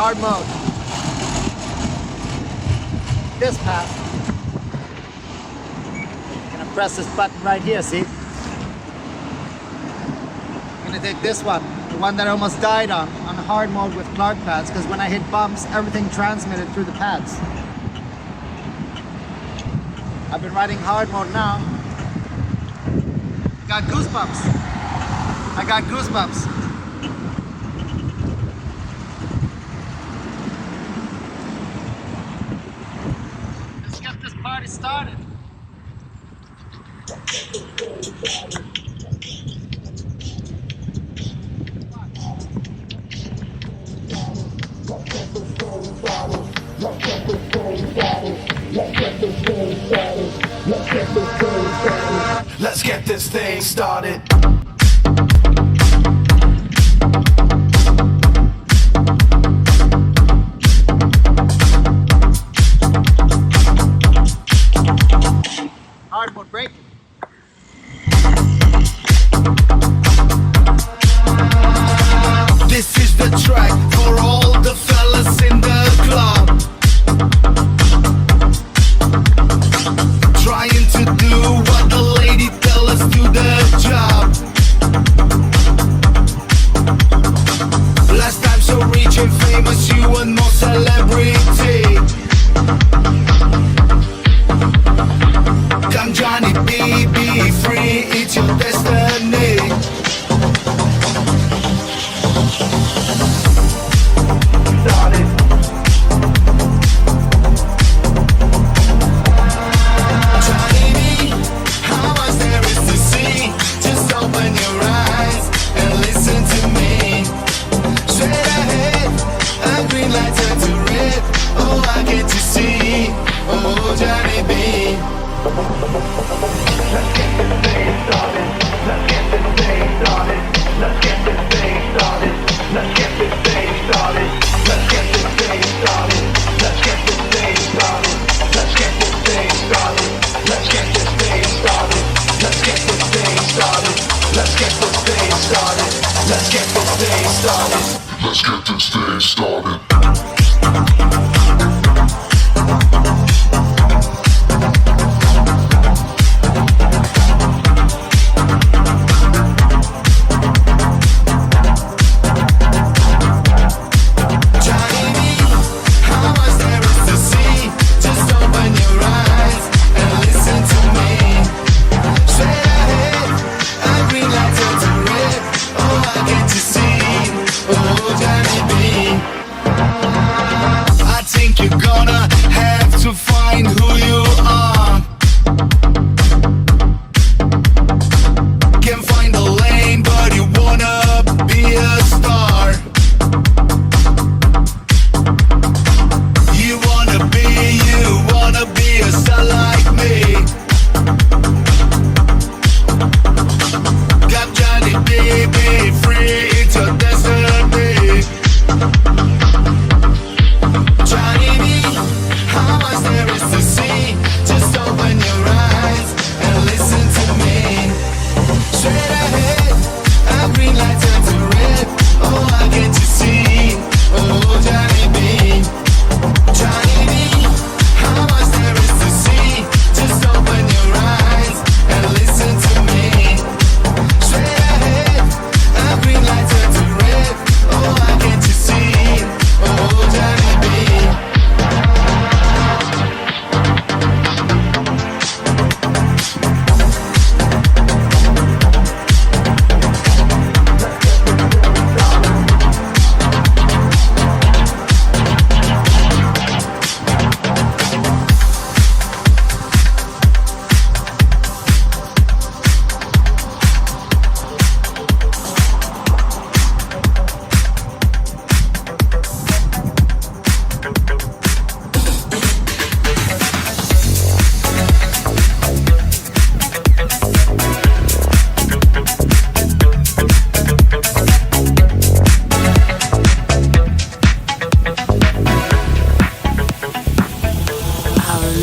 hard mode. This path. I'm gonna press this button right here, see? I'm gonna take this one, the one that I almost died on hard mode with Clark pads, because when I hit bumps, everything transmitted through the pads. I've been riding hard mode now. Got goosebumps. I got goosebumps. Let's get this party started. Let's get this thing started. Hard mode braking. This is the track for all the fellas in the club, trying to do what the lady tell us do the job. Last time so rich and famous, you want more celebrity. Come Johnny B, be free, it's your destiny. Started. Johnny B, how much there is to see? Just open your eyes and listen to me. Straight ahead, a green light turn to red. Oh, I get to see. Oh, Johnny B. Let's get this thing started. Let's get this thing started. Let's get this thing started. Let's get this thing started. Let's get this thing started. Let's get this thing started. Let's get this thing started. Let's get this thing started. Let's get this thing started. Let's get this thing started. Let's get this thing started. Let's get this thing started.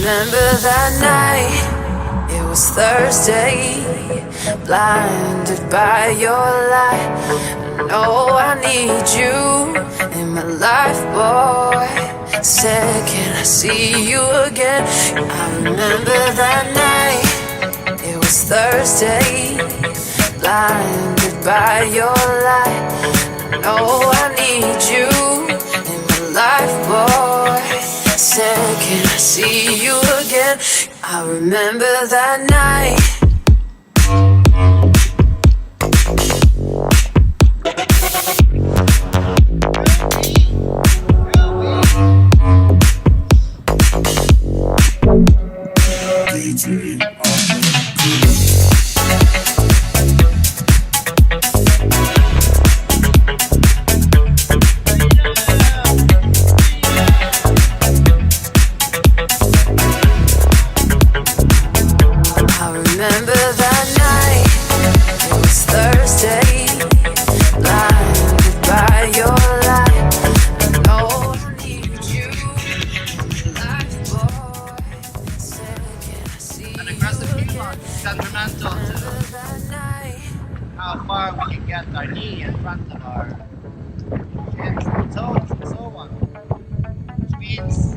remember that night, it was Thursday, blinded by your light. And know I need you in my life, boy. Said, can I see you again? I remember that night. It was Thursday. Blinded by your light. I know I need you in my life, boy. Said, can I see you again? I remember that night. How far we can get our knee in front of our hands and toes and so on, which means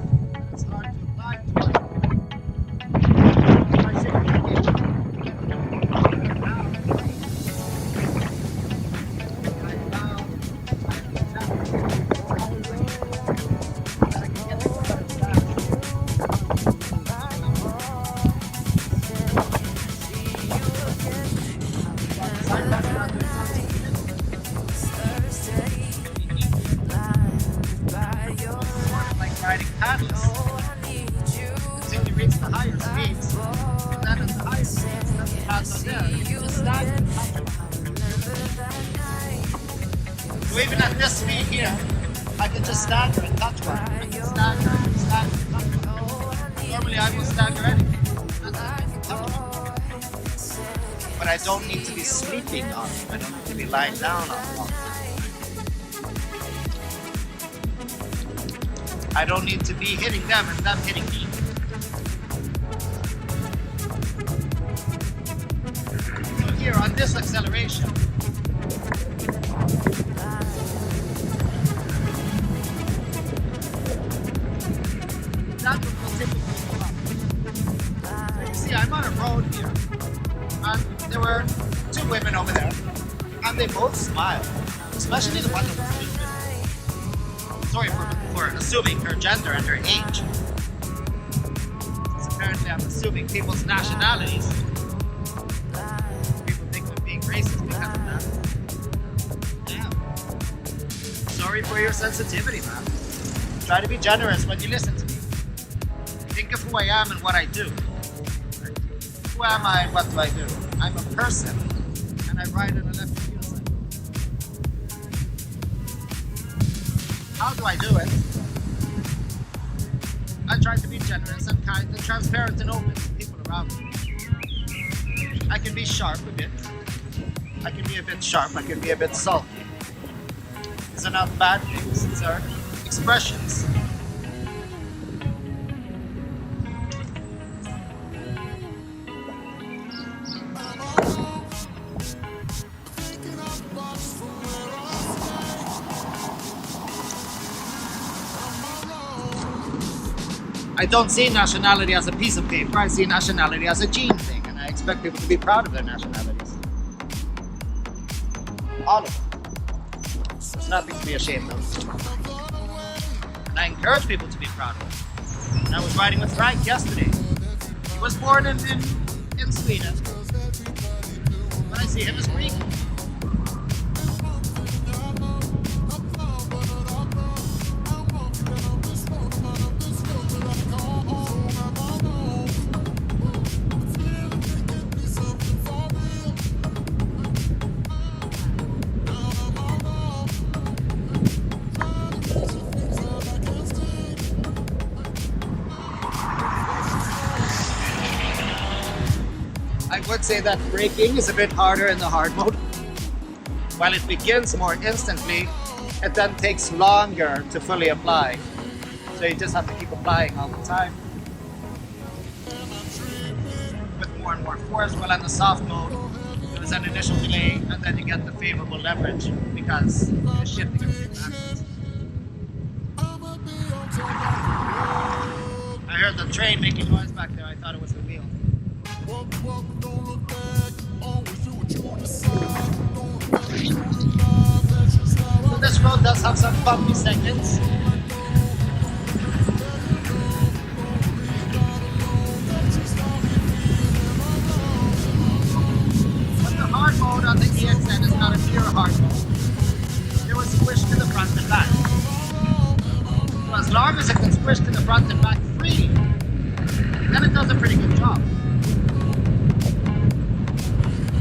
it's hard to apply to it. I should riding paddles until you reach the higher speeds, and then at the higher speeds, then the pads are there. You can just stand and touch one. So even at this speed here, I can just stand there and touch one. I can stand there and stand and touch one. Normally I will stand there anyway. And I can touch one. But I don't need to be sleeping on it. I don't need to be lying down on it. I don't need to be hitting them and them hitting me. So here on this acceleration, that will typically go up. So you see, I'm on a road here, and there were two women over there, and they both smiled, especially the one that was speaking. Sorry for assuming her gender and her age. Because apparently I'm assuming people's nationalities. People think I'm being racist because of that. Yeah. Sorry for your sensitivity, man. Try to be generous when you listen to me. Think of who I am and what I do. Who am I and what do I do? I'm a person, and I ride on a left wheel cycle. How do I do it? I try to be generous and kind and transparent and open to people around me. I can be sharp a bit. I can be a bit sharp. I can be a bit salty. These are not bad things. These are expressions. I don't see nationality as a piece of paper. I see nationality as a gene thing, and I expect people to be proud of their nationalities. All of them. There's nothing to be ashamed of. And I encourage people to be proud of it. And I was riding with Frank yesterday. He was born in Sweden. But I see him as Greek. I would say that braking is a bit harder in the hard mode. While it begins more instantly, it then takes longer to fully apply. So you just have to keep applying all the time. With more and more force, while in the soft mode, is an initial delay, and then you get the favorable leverage because you're shifting everything backwards. I heard the train making noise back there. I thought it was the wheel. So this road does have some bumpy segments. But the hard mode on the EXN is not a pure hard mode. It was squished to the front and back. So as long as it can squish to the front and back freely, then it does a pretty good job.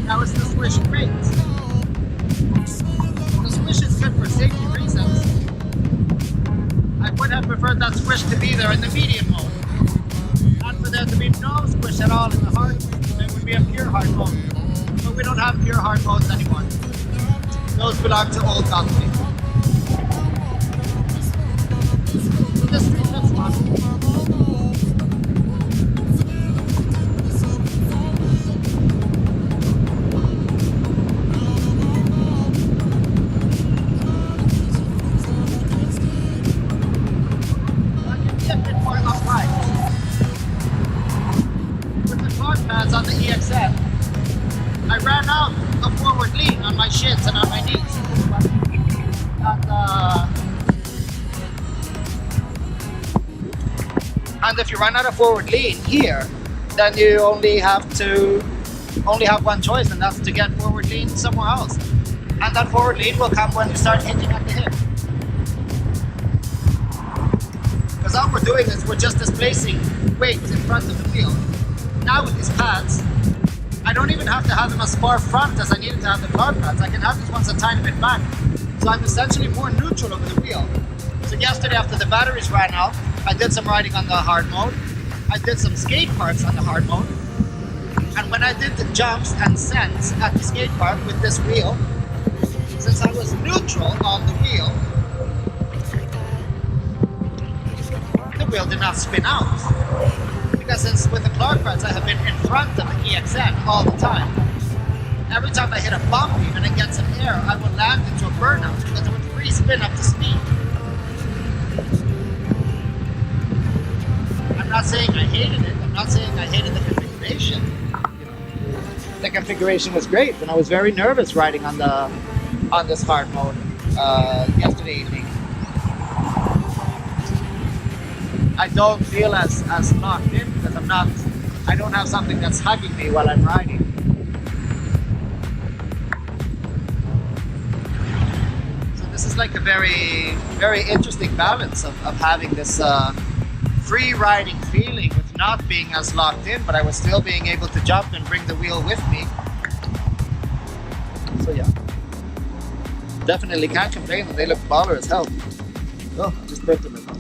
Now it's the swish great. The swish is good for safety reasons. I would have preferred that squish to be there in the medium mode. And for there to be no squish at all in the hard mode. It would be a pure hard mode. But we don't have pure hard modes anymore. Those belong to old company. So this street looks fun. Pads on the EXN, I ran out of forward lean on my shins and on my knees. And if you run out of forward lean here, then you only have one choice, and that's to get forward lean somewhere else. And that forward lean will come when you start hitting at the hip. Because all we're doing is we're just displacing weight in front of the wheel. Now with these pads, I don't even have to have them as far front as I needed to have the Clark pads. I can have these ones a tiny bit back. So I'm essentially more neutral over the wheel. So yesterday after the batteries ran out, I did some riding on the hard mode. I did some skate parks on the hard mode. And when I did the jumps and sends at the skate park with this wheel, since I was neutral on the wheel did not spin out. Because since with the Clark pads I have been in front of the EXN all the time. Every time I hit a bump even and get some air, I would land into a burnout because it would free spin up to speed. I'm not saying I hated it. I'm not saying I hated the configuration. You know, the configuration was great, and I was very nervous riding on this hard mode yesterday evening. I don't feel as locked in because I don't have something that's hugging me while I'm riding. So this is like a very, very interesting balance of having this free riding feeling with not being as locked in, but I was still being able to jump and bring the wheel with me. So yeah, definitely can't complain, and they look baller as hell. Oh, I just burped a little.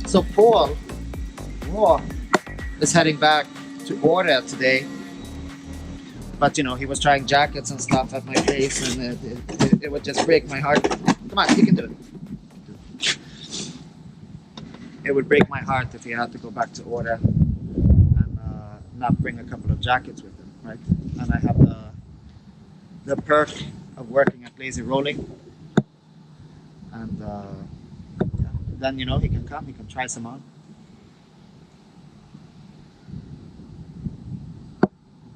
So Paul is heading back to Åre today, but you know, he was trying jackets and stuff at my place, and it would just break my heart. Come on, you can do it. It would break my heart if he had to go back to Åre and not bring a couple of jackets with him, right? And I have the perk of working at Lazyrolling, and then you know, he can come, he can try some on.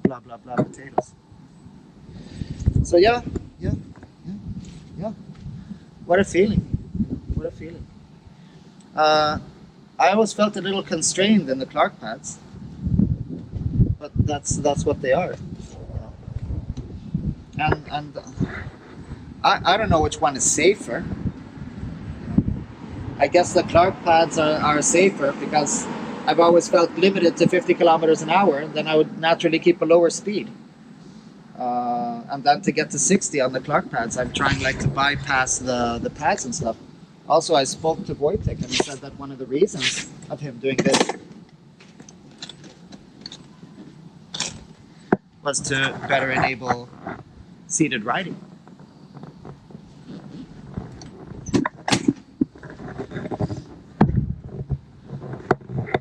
Blah blah blah potatoes. So yeah. What a feeling! What a feeling! I always felt a little constrained in the Clark pads, but that's what they are. And I don't know which one is safer. I guess the Clark pads are safer because I've always felt limited to 50 kilometers an hour. Then I would naturally keep a lower speed. And then to get to 60 on the Clark pads, I'm trying like to bypass the pads and stuff. Also, I spoke to Wojtek and he said that one of the reasons of him doing this was to better enable seated riding.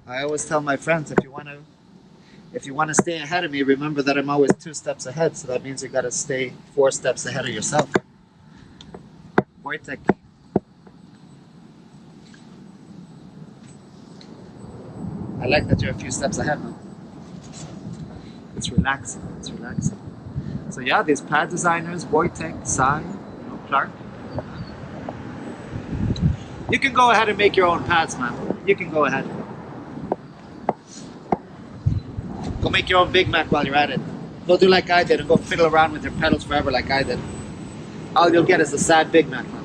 I always tell my friends, if If you want to stay ahead of me, remember that I'm always 2 steps ahead, so that means you got to stay 4 steps ahead of yourself. Wojtek. I like that you're a few steps ahead, man. It's relaxing. It's relaxing. So yeah, these pad designers, Wojtek, Sai, Clark. You can go ahead and make your own pads, man. You can go ahead. Go make your own Big Mac while you're at it. Go do like I did and go fiddle around with your pedals forever like I did. All you'll get is a sad Big Mac, man.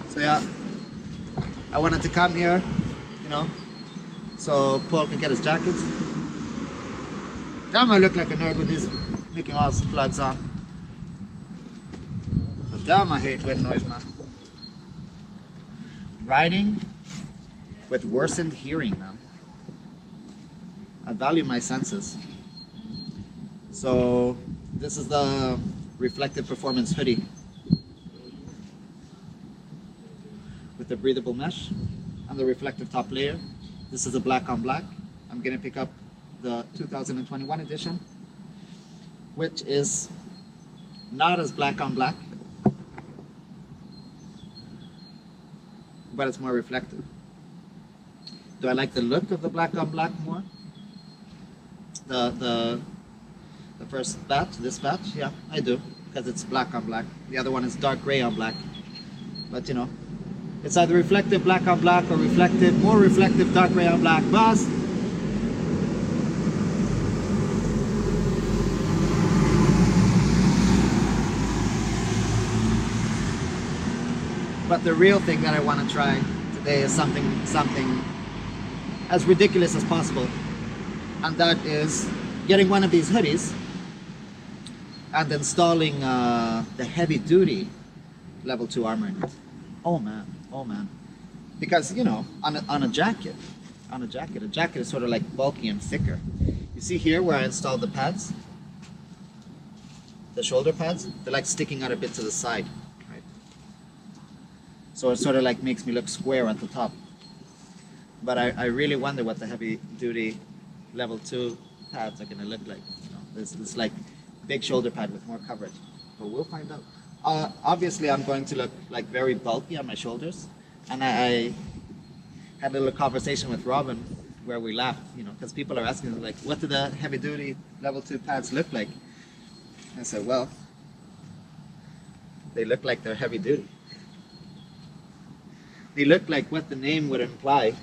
So yeah, I wanted to come here, so Paul can get his jackets. Damn, I look like a nerd with these Mickey Mouse plugs on. But damn, I hate wind noise, man. Riding with worsened hearing, man. I value my senses. So this is the Reflective Performance hoodie with the breathable mesh and the reflective top layer. This is a black on black. I'm gonna pick up the 2021 edition, which is not as black on black, but it's more reflective. Do I like the look of the black on black more? The first batch, this batch, yeah, I do, because it's black on black. The other one is dark gray on black, but it's either reflective black on black or more reflective dark gray on black. Boss. But the real thing that I want to try today is something as ridiculous as possible, and that is getting one of these hoodies and installing the heavy duty level 2 armor in it. Oh man. Because on a jacket, a jacket is sort of like bulky and thicker. You see here where I installed the pads, the shoulder pads, they're like sticking out a bit to the side, right? So it sort of like makes me look square at the top. But I really wonder what the heavy duty level 2 pads are gonna look like. This like big shoulder pad with more coverage, but we'll find out. Obviously, I'm going to look like very bulky on my shoulders, and I had a little conversation with Robin where we laughed, because people are asking like, what do the heavy-duty level 2 pads look like? I said, well, they look like they're heavy-duty. They look like what the name would imply.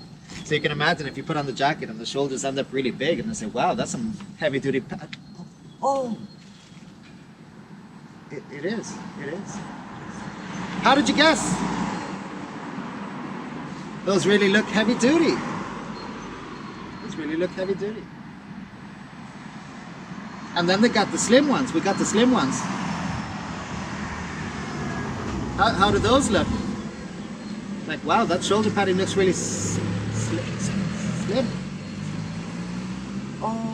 So you can imagine if you put on the jacket and the shoulders end up really big, and they say, wow, that's some heavy-duty pad. Oh. It is. How did you guess? Those really look heavy duty. And then they got the slim ones. We got the slim ones. How do those look? Like, wow, that shoulder padding looks really slim. Oh.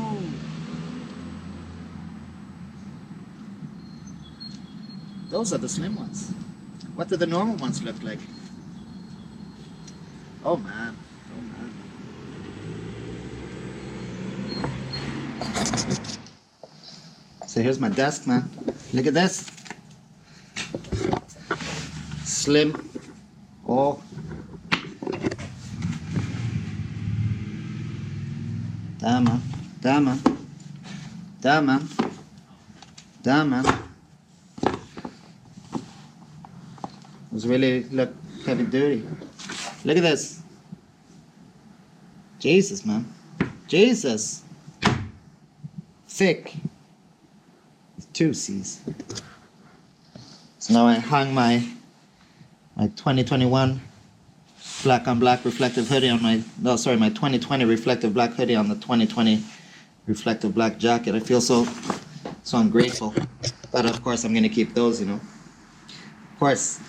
Those are the slim ones. What do the normal ones look like? Oh man. So here's my desk, man. Look at this. Slim. Oh. Damn man. Those really look heavy duty. Look at this. Jesus, man. Jesus. Thick. 2 C's. So now I hung my 2021 black on black reflective hoodie on my 2020 reflective black hoodie on the 2020 reflective black jacket. I feel so ungrateful. But of course I'm gonna keep those, Of course.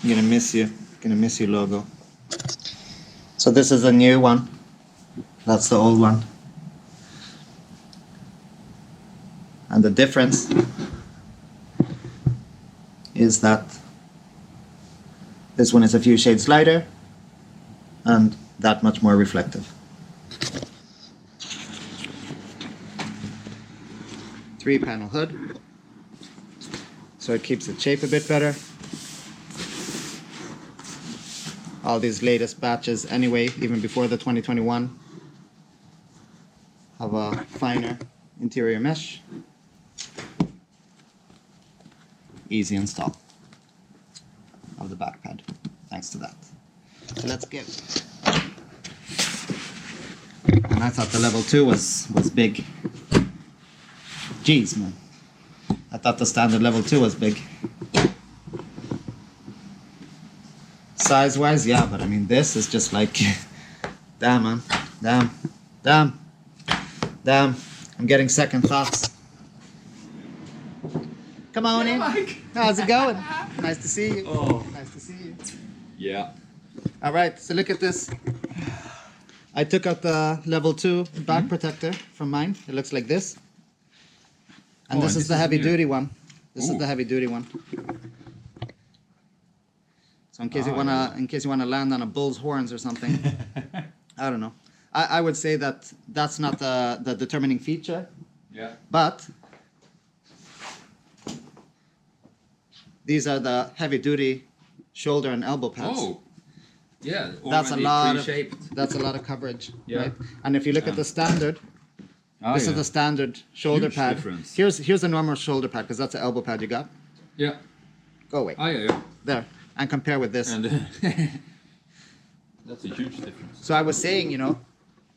I'm gonna miss you logo. So this is a new one. That's the old one. And And the difference is that this one is a few shades lighter and that much more reflective. 3-panel hood, so it keeps its shape a bit better. All these latest batches anyway, even before the 2021, have a finer interior mesh. Easy install of the back pad, thanks to that. So let's give. And I thought the level 2 was big. Jeez, man. I thought the standard level 2 was big. Size-wise, yeah, but I mean, this is just like, damn, man. Damn. I'm getting second thoughts. Come on in. Mike. How's it going? Nice to see you. Oh. Nice to see you. Yeah. All right, so look at this. I took out the level 2 back protector from mine. It looks like this. And this is the heavy duty one. This is the heavy duty one. So in case you wanna land on a bull's horns or something, I don't know. I would say that that's not the determining feature. Yeah. But these are the heavy duty shoulder and elbow pads. Oh. Yeah. That's a already lot of pre-shaped. that's a lot of coverage, Yeah. right? And if you look at the standard, this is the standard shoulder Huge pad. difference. Here's a normal shoulder pad because that's the elbow pad you got. Yeah. Go away. Oh yeah. There. And compare with this. And that's a huge difference. So I was saying, you know,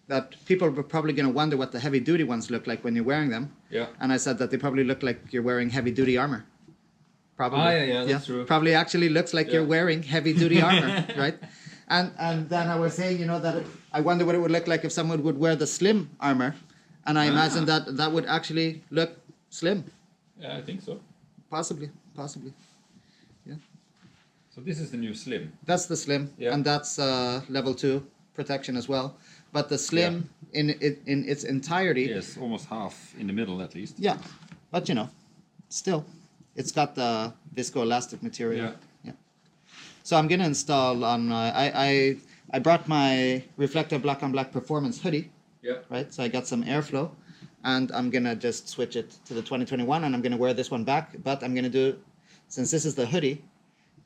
that people were probably going to wonder what the heavy duty ones look like when you're wearing them. Yeah. And I said that they probably look like you're wearing heavy duty armor. Probably. Ah, yeah, that's true. Probably actually looks like Yeah. you're wearing heavy duty armor, right? And then I was saying, you know, that I wonder what it would look like if someone would wear the slim armor. And I imagine that would actually look slim. Yeah, I think so. Possibly. Yeah. So this is the new Slim. That's the slim. Yeah. And that's level 2 protection as well. But the slim in its entirety. Yes, almost half in the middle at least. Yeah. But you know, still, it's got the viscoelastic material. Yeah. So I'm gonna install on. I brought my reflector black on black performance hoodie. Yeah. Right. So I got some airflow, and I'm gonna just switch it to the 2021, and I'm gonna wear this one back. But I'm gonna do, since this is the hoodie,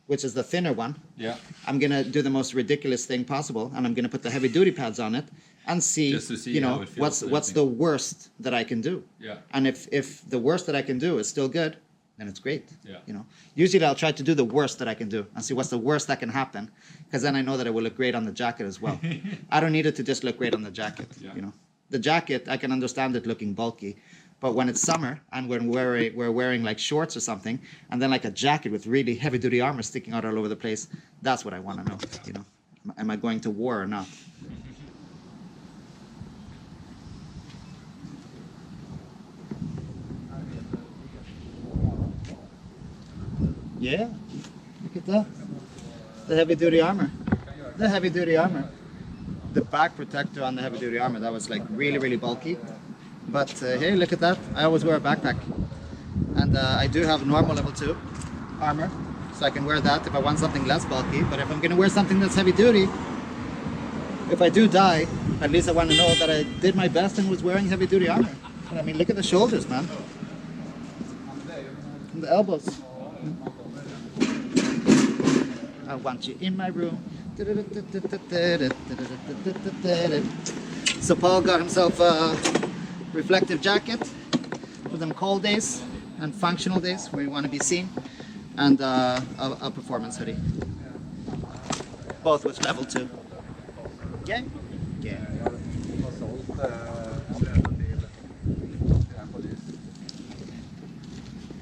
which is the thinner one. Yeah. I'm gonna do the most ridiculous thing possible, and I'm gonna put the heavy duty pads on it and see, Just to see you know, how it feels and what's the worst that I can do. Yeah. And if the worst that I can do is still good, then it's great. Yeah. You know, usually I'll try to do the worst that I can do and see what's the worst that can happen, because then I know that it will look great on the jacket as well. I don't need it to just look great on the jacket. Yeah. You know, the jacket I can understand it looking bulky, but when it's summer and when we're wearing like shorts or something, and then like a jacket with really heavy duty armor sticking out all over the place, that's what I want to know. You know, am I going to war or not? Yeah, look at that. The heavy duty armor. The heavy duty armor. The back protector on the heavy duty armor, that was like really bulky. But hey, look at that. I always wear a backpack. And I do have normal level 2 armor. So I can wear that if I want something less bulky. But if I'm going to wear something that's heavy duty, if I do die, at least I want to know that I did my best and was wearing heavy duty armor. And I mean, look at the shoulders, man. And the elbows. I want you in my room. So Paul got himself a reflective jacket for them cold days and functional days where you want to be seen, and a performance hoodie. Both with level 2. Yeah? Yeah.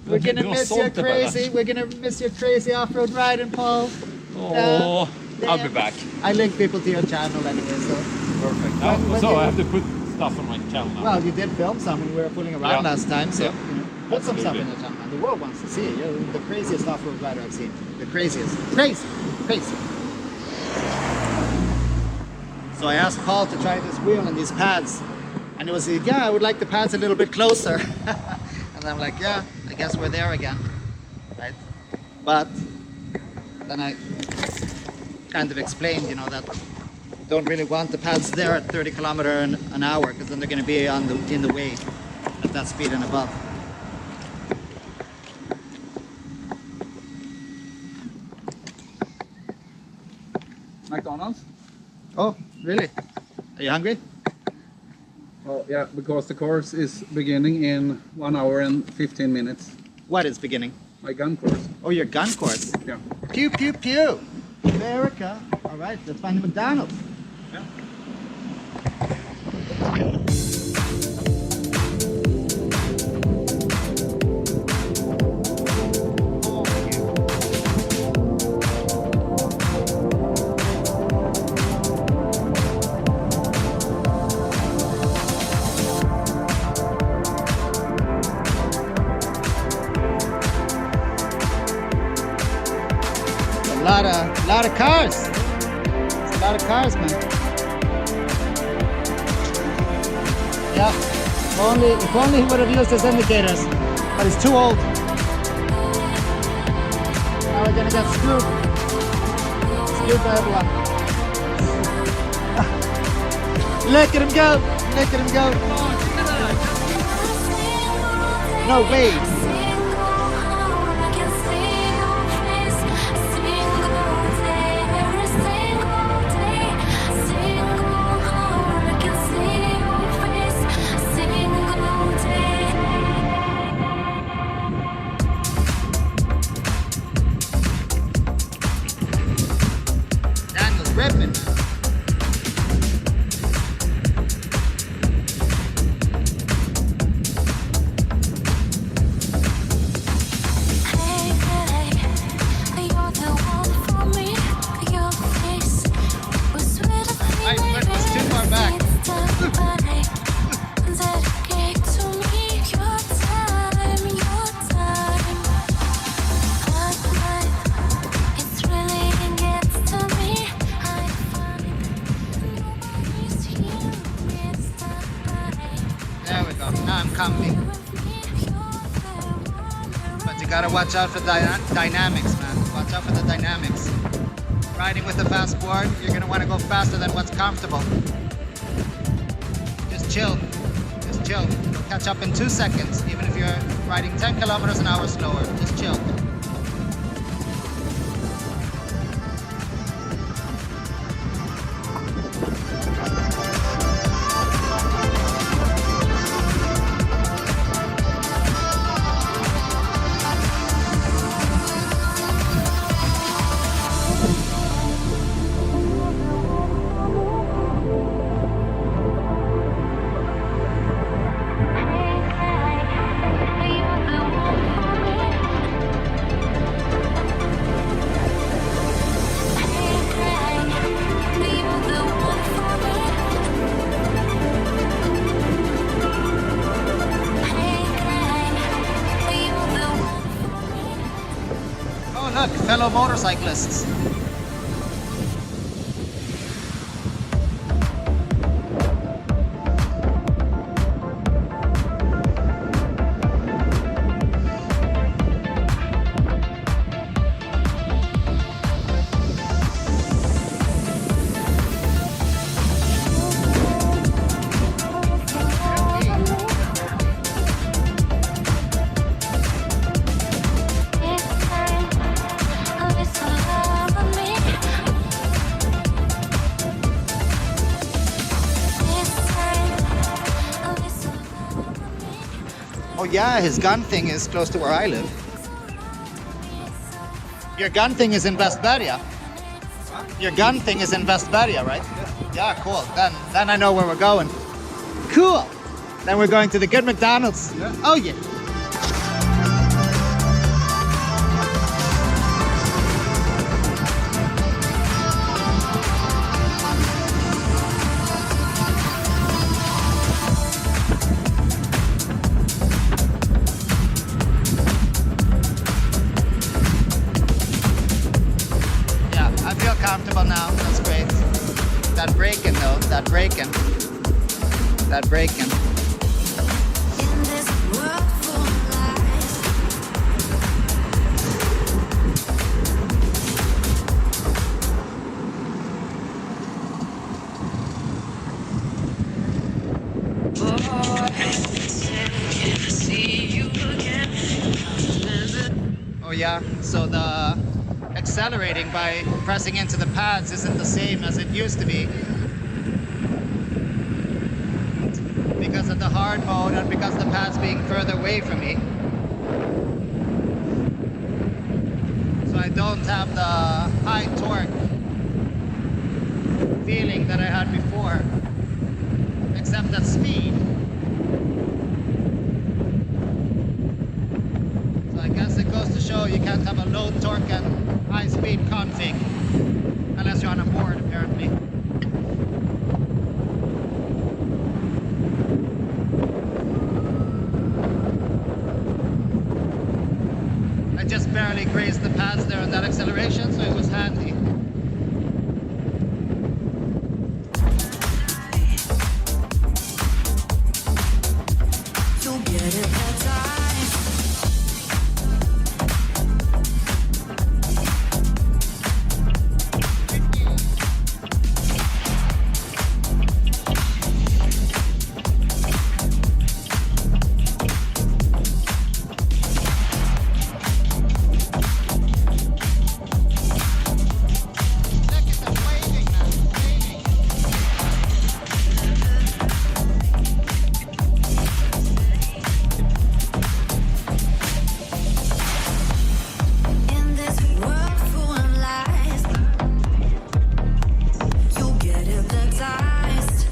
We're gonna miss your crazy. We're gonna miss your crazy off-road riding, Paul. Oh, I'll be yeah. back. I link people to your channel anyway, so. Perfect. When So you- I have to put stuff on my channel now. Well, you did film some when we were fooling around Yeah. last time, so Yeah. you know, put some stuff in Absolutely. the channel. And the world wants to see it. You're the craziest off-road rider I've seen. The craziest. Crazy. So I asked Paul to try this wheel and these pads. And he was like, yeah, I would like the pads a little bit closer. And I'm like, yeah, I guess we're there again, right? But then I kind of explained, that don't really want the pads there at 30 kilometers an hour, because then they're going to be in the way at that speed and above. McDonald's? Oh, really? Are you hungry? Oh yeah, because the course is beginning in 1 hour and 15 minutes. What is beginning? My gun course. Oh, your gun course. Yeah. Pew, pew, pew. America. All right, let's find the McDonald's. Yeah. A lot of cars. It's a lot of cars, man. Yeah. If only he would have used his indicators, but he's too old. Now we're gonna get screwed. Screwed by everyone. Look at him go. Look at him go. No way. Redmond. It's too far back. There we go. Now I'm comfy. But you gotta watch out for dynamics, man. Watch out for the dynamics. Riding with the fast board, you're gonna want to go faster than what's comfortable. Just chill. Just chill. You'll catch up in 2 seconds, even if you're riding 10 kilometers an hour slower. Just chill. Look, fellow motorcyclists. Oh yeah, his gun thing is close to where I live. Your gun thing is in Västberga. Your gun thing is in Västberga, right? Yeah, cool. Then I know where we're going. Cool. Then we're going to the good McDonald's. Yeah. Oh yeah. I feel comfortable now. That's great. That braking though, that braking. In this world full area, so the accelerating by pressing into the pads isn't the same as it used to be. Because of the hard mode and because of the pads being further away from me. So I don't have the high torque feeling that I had before, except at speed. So I guess it goes to show you can't have a low torque and high speed config unless you're on a board, apparently. I just barely grazed the pads there on that acceleration, so it was handy. You'll get it that time. In this world full of lies, you'll get hypnotized.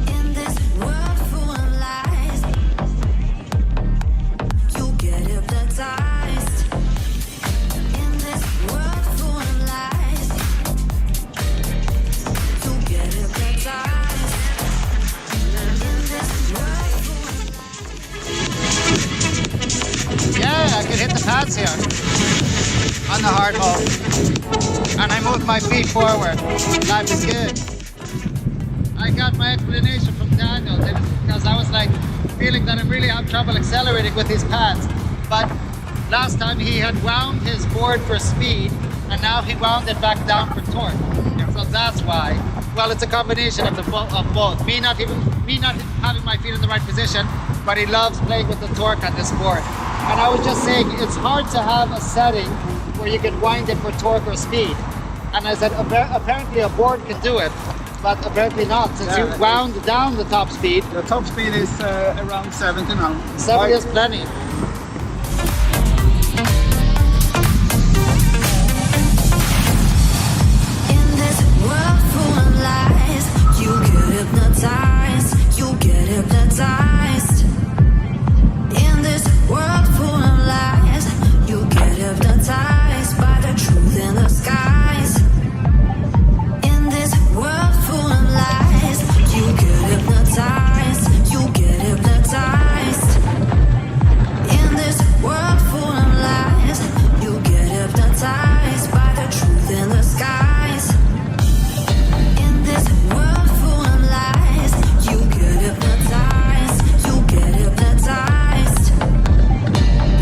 In this world full of lies, you'll get hypnotized. In this world full of lies, you'll get hypnotized. In this world Yeah, I could hit the pads here on the hard mode. And I moved my feet forward. Life is good. I got my explanation from Daniel because I was like feeling that I really have trouble accelerating with these pads. But last time he had wound his board for speed and now he wound it back down for torque. So that's why. Well, it's a combination of both. Me not having my feet in the right position, but he loves playing with the torque on this board. And I was just saying, it's hard to have a setting where you can wind it for torque or speed. And I said, apparently a board can do it, but apparently not, since you wound down the top speed. The top speed is around 70 now. 70 is plenty. In this world full of lies, you get hypnotized. You get hypnotized. In this world full of lies, you get hypnotized by the truth in the skies. In this world full of lies, you get hypnotized. You get hypnotized. In this world full of lies, you get hypnotized by the truth in the skies. In this world full of lies, you get hypnotized. You get hypnotized.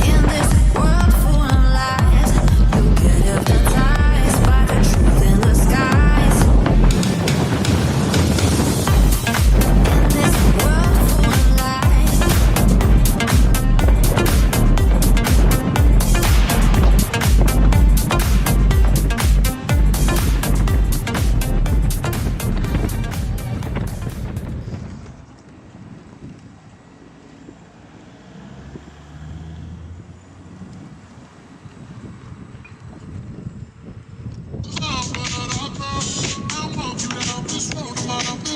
In this world full of lies, you get hypnotized by the truth in the skies. In this world full of lies.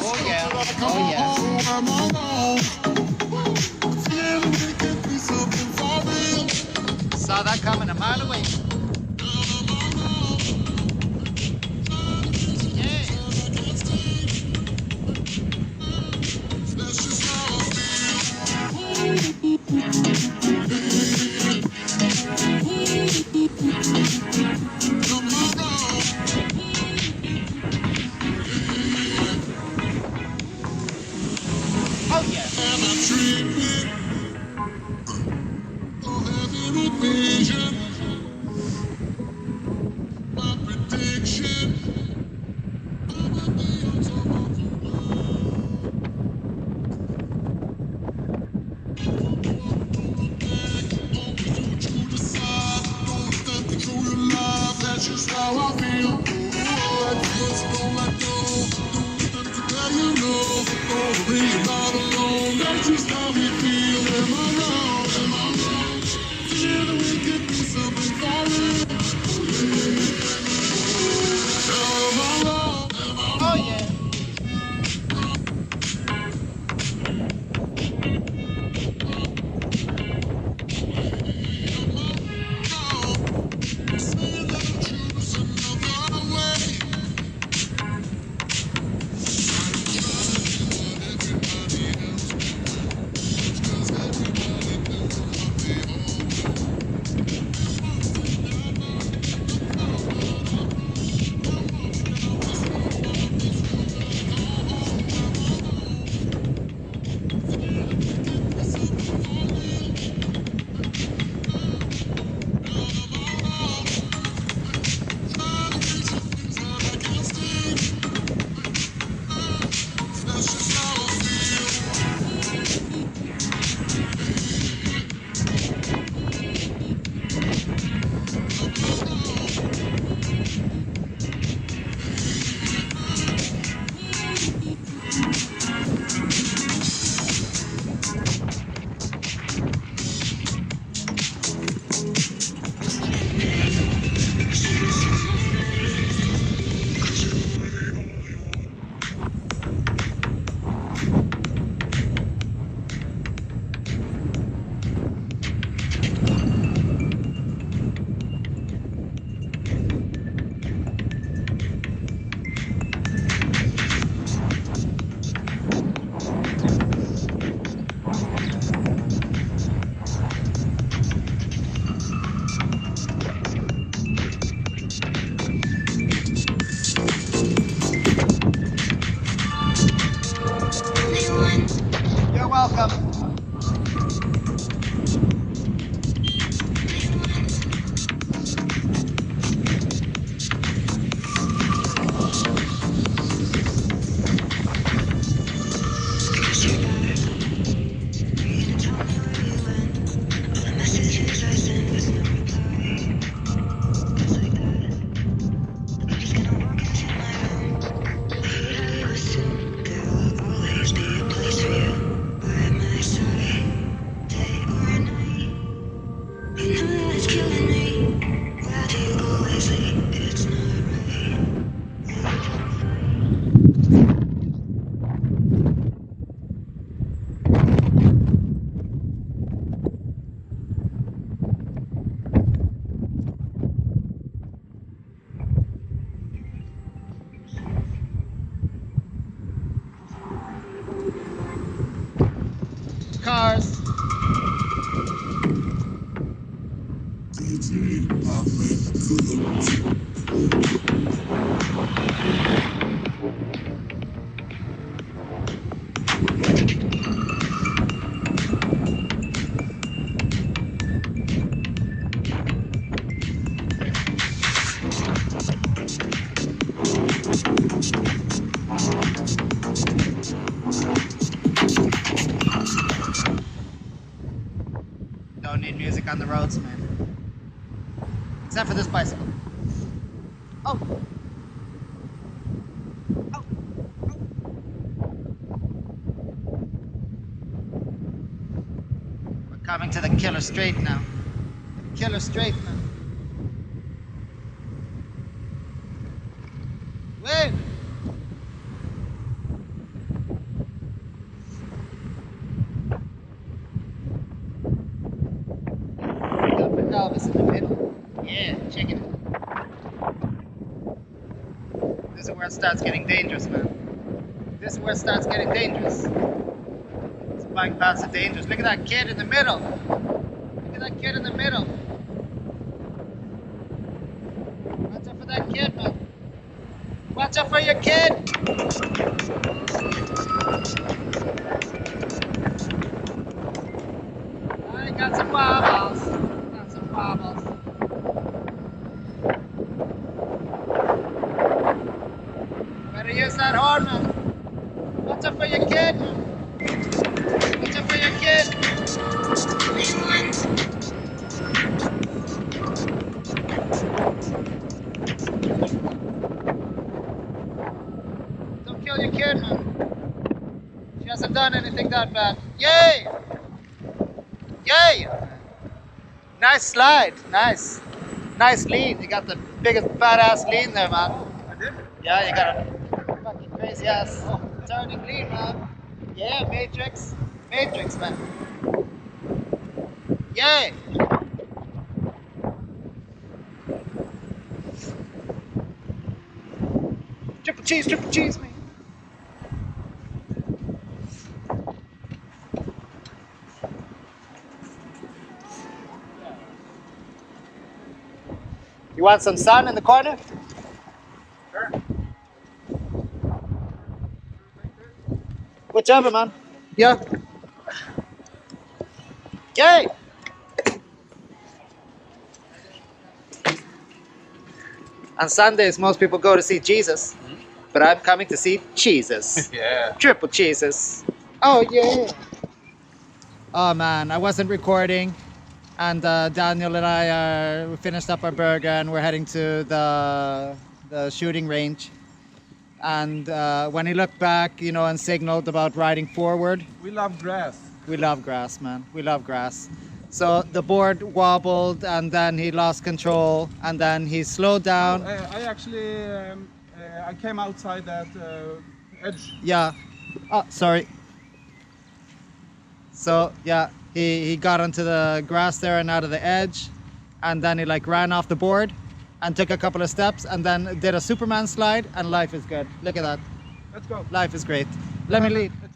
Oh yeah, oh yes. Saw that coming a mile away. Oh yeah. how I feel. I just don't let go. Do nothing to let you know. Oh, baby, you're not alone. That's just how we feel. Am I wrong? Am I wrong? Feel that we could do something for real. Am I wrong? Am I wrong? Oh yeah. Say that I choose another way. That's just how I feel. You're welcome. Cars. Don't need music on the roads, man. Except for this bicycle. Oh. Oh. We're coming to the killer straight now. The killer straight now. Wait. Gotta put Elvis in the middle. Yeah, check it out. This is where it starts getting dangerous, man. This is where it starts getting dangerous. This bike paths are dangerous. Look at that kid in the middle. Look at that kid in the middle. Watch out for that kid, man. Watch out for your kid. I got some wobbles. Got some wobbles. Better use that horn, man. Watch out for your kid, man. Watch out for your kid. have done anything that bad. Yay! Yay! Nice slide. Nice. Nice lean. You got the biggest badass lean there, man. I did. Yeah, you got a fucking crazy ass turning lean, man. Yeah, Matrix. Matrix, man. Yay! Triple cheese, man. You want some sun in the corner? Sure. Whichever, man. Yeah. Yay! On Sundays, most people go to see Jesus, but I'm coming to see Jesus. Yeah. Triple cheeses. Oh, yeah. Oh, man, I wasn't recording. And Daniel and I we finished up our burger and we're heading to the shooting range. And when he looked back, you know, and signaled about riding forward, We love grass. we love grass, man. We love grass. So the board wobbled and then he lost control and then he slowed down. I actually I came outside that edge. Yeah. Oh, sorry. So yeah, he got onto the grass there and out of the edge, and then he like ran off the board and took a couple of steps and then did a Superman slide, and life is good. Look at that. Let's go. Life is great. Let me lead. A